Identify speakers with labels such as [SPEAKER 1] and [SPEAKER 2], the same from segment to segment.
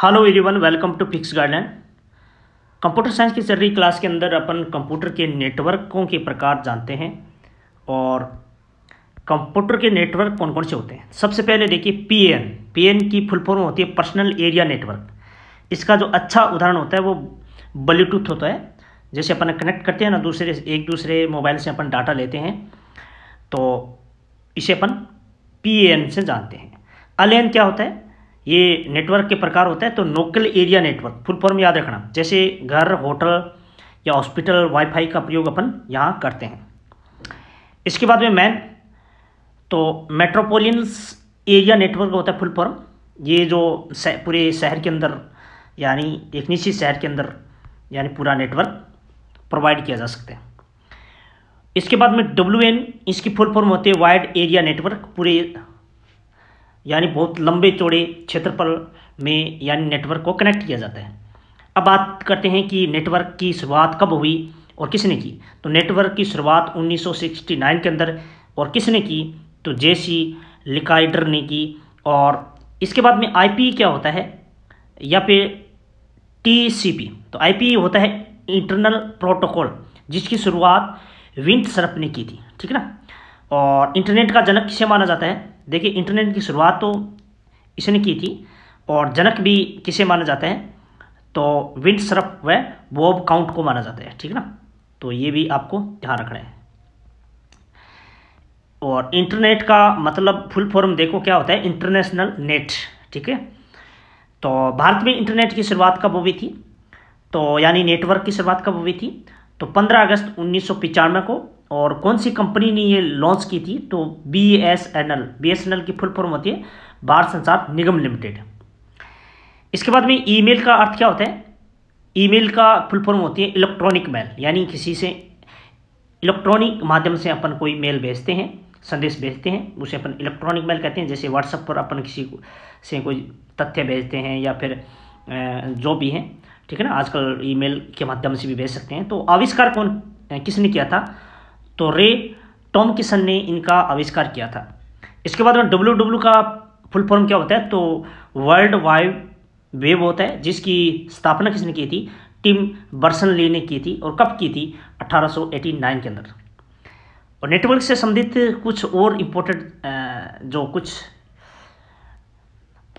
[SPEAKER 1] Hello everyone, welcome to fix guideline. Computer science की चल रही क्लास के अंदर अपन कंप्यूटर के नेटवर्कों के प्रकार जानते हैं और कंप्यूटर के नेटवर्क कौन कौन से होते हैं। सबसे पहले देखिए पीएन की फुल फॉर्म होती है पर्सनल एरिया नेटवर्क। इसका जो अच्छा उदाहरण होता है वो ब्लूटूथ होता है। जैसे अपन कनेक्ट करते हैं ना एक दूसरे मोबाइल से अपन डाटा लेते हैं, तो इसे अपन पीएन से जानते हैं। एलएन क्या होता है? ये नेटवर्क के प्रकार होता है। तो local area network full form याद रखना, जैसे घर, होटल या हॉस्पिटल वाईफाई का प्रयोग अपन यहाँ करते हैं। इसके बाद में मैन तो मेट्रोपोलियन एरिया नेटवर्क होता है फुल फॉर्म। ये जो पूरे शहर के अंदर यानी एक निश्चित शहर के अंदर यानी पूरा नेटवर्क प्रोवाइड किया जा सकता है। इसके बाद में WN, इसकी फुल फॉर्म होती है वाइड एरिया नेटवर्क। पूरे यानी बहुत लंबे चौड़े क्षेत्रफल में यानी नेटवर्क को कनेक्ट किया जाता है। अब बात करते हैं कि नेटवर्क की शुरुआत कब हुई और किसने की। तो नेटवर्क की शुरुआत 1969 के अंदर और किसने की? तो जेसी लिकाइडर ने की। और इसके बाद में आईपी क्या होता है या फिर TCP। तो आईपी होता है इंटरनल प्रोटोकॉल, जिसकी शुरुआत विंडसर्फ ने की थी, ठीक है ना। और इंटरनेट का जनक किसे माना जाता है? देखिए, इंटरनेट की शुरुआत तो इसने की थी और जनक भी किसे माना जाता है? तो विंडसर्फ व बॉब काउंट को माना जाता है, ठीक है ना। तो ये भी आपको ध्यान रखना है। और इंटरनेट का मतलब फुल फॉर्म देखो क्या होता है, इंटरनेशनल नेट, ठीक है। तो भारत में इंटरनेट की शुरुआत कब हुई थी? तो यानी नेटवर्क की शुरुआत कब हुई थी? तो 15 अगस्त 1995 को। और कौन सी कंपनी ने ये लॉन्च की थी? तो BSNL की फुल फॉर्म होती है भारत संचार निगम लिमिटेड। इसके बाद में ईमेल का अर्थ क्या होता है? ईमेल का फुल फॉर्म होती है इलेक्ट्रॉनिक मेल, यानी किसी से इलेक्ट्रॉनिक माध्यम से अपन कोई मेल भेजते हैं, संदेश भेजते हैं, उसे अपन इलेक्ट्रॉनिक मेल कहते हैं। जैसे व्हाट्सएप पर अपन किसी से कोई तथ्य भेजते हैं या फिर जो भी है, ठीक है ना। आजकल ईमेल के माध्यम से भी भेज सकते हैं। तो आविष्कार किसने किया था? तो रे टॉमकिंसन ने इनका आविष्कार किया था। इसके बाद में WW का फुल फॉर्म क्या होता है? तो वर्ल्ड वाइड वेब होता है, जिसकी स्थापना किसने की थी? टिम बर्नर्स-ली ने की थी। और कब की थी? 1889 के अंदर। और नेटवर्क से संबंधित कुछ और इम्पोर्टेंट जो कुछ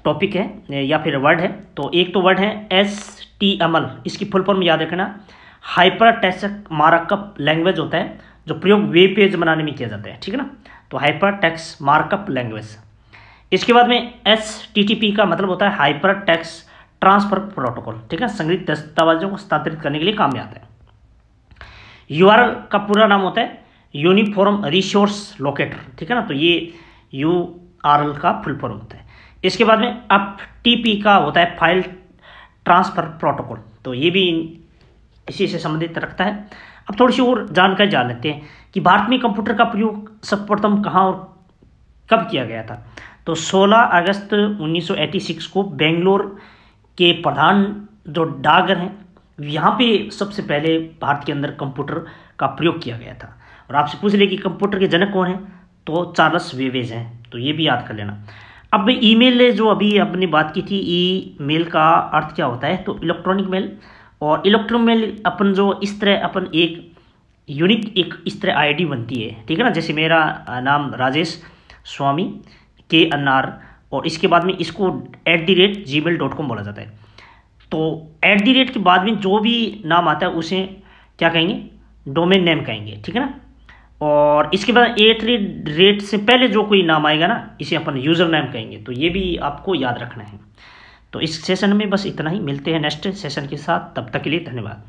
[SPEAKER 1] टॉपिक है या फिर वर्ड है, तो एक तो वर्ड है HTML। इसकी फुल फॉर्म याद रखना, हाइपर टेक्स्ट मार्कअप लैंग्वेज होता है, जो प्रयोग वेब पेज बनाने में किया जाता है, ठीक है ना। तो हाइपर टेक्स्ट मार्कअप लैंग्वेज। इसके बाद में HTTP का मतलब होता है हाइपर टेक्स्ट ट्रांसफर प्रोटोकॉल, ठीक है। संग्रहित दस्तावेजों को स्थानांतरित करने के लिए काम में आता है। URL का पूरा नाम होता है यूनिफॉर्म रिसोर्स लोकेटर, ठीक है ना। तो ये URL का फुल फॉर्म होता है। इसके बाद में FTP का होता है फाइल ट्रांसफर प्रोटोकॉल। तो ये भी इसी से संबंधित रखता है। अब थोड़ी सी और जानकारी जान लेते हैं कि भारत में कंप्यूटर का प्रयोग सर्वप्रथम कहाँ और कब किया गया था। तो 16 अगस्त 1986 को बेंगलोर के प्रधान जो डाकघर हैं, यहाँ पे सबसे पहले भारत के अंदर कंप्यूटर का प्रयोग किया गया था। और आपसे पूछ ले कि कंप्यूटर के जनक कौन है? तो चार्ल्स बेबेज हैं। तो ये भी याद कर लेना। अब ईमेल जो अभी अपने बात की थी, ईमेल का अर्थ क्या होता है? तो इलेक्ट्रॉनिक मेल। और इलेक्ट्रॉनिक मेल अपन जो इस तरह अपन एक यूनिक एक इस तरह ID बनती है, ठीक है ना। जैसे मेरा नाम राजेश स्वामी KNR, और इसके बाद में इसको @gmail.com बोला जाता है। तो @ के बाद में जो भी नाम आता है उसे क्या कहेंगे? डोमेन नेम कहेंगे, ठीक है ना। और इसके बाद @ से पहले जो कोई नाम आएगा ना, इसे अपन यूज़र नेम कहेंगे। तो ये भी आपको याद रखना है। तो इस सेशन में बस इतना ही। मिलते हैं नेक्स्ट सेशन के साथ, तब तक के लिए धन्यवाद।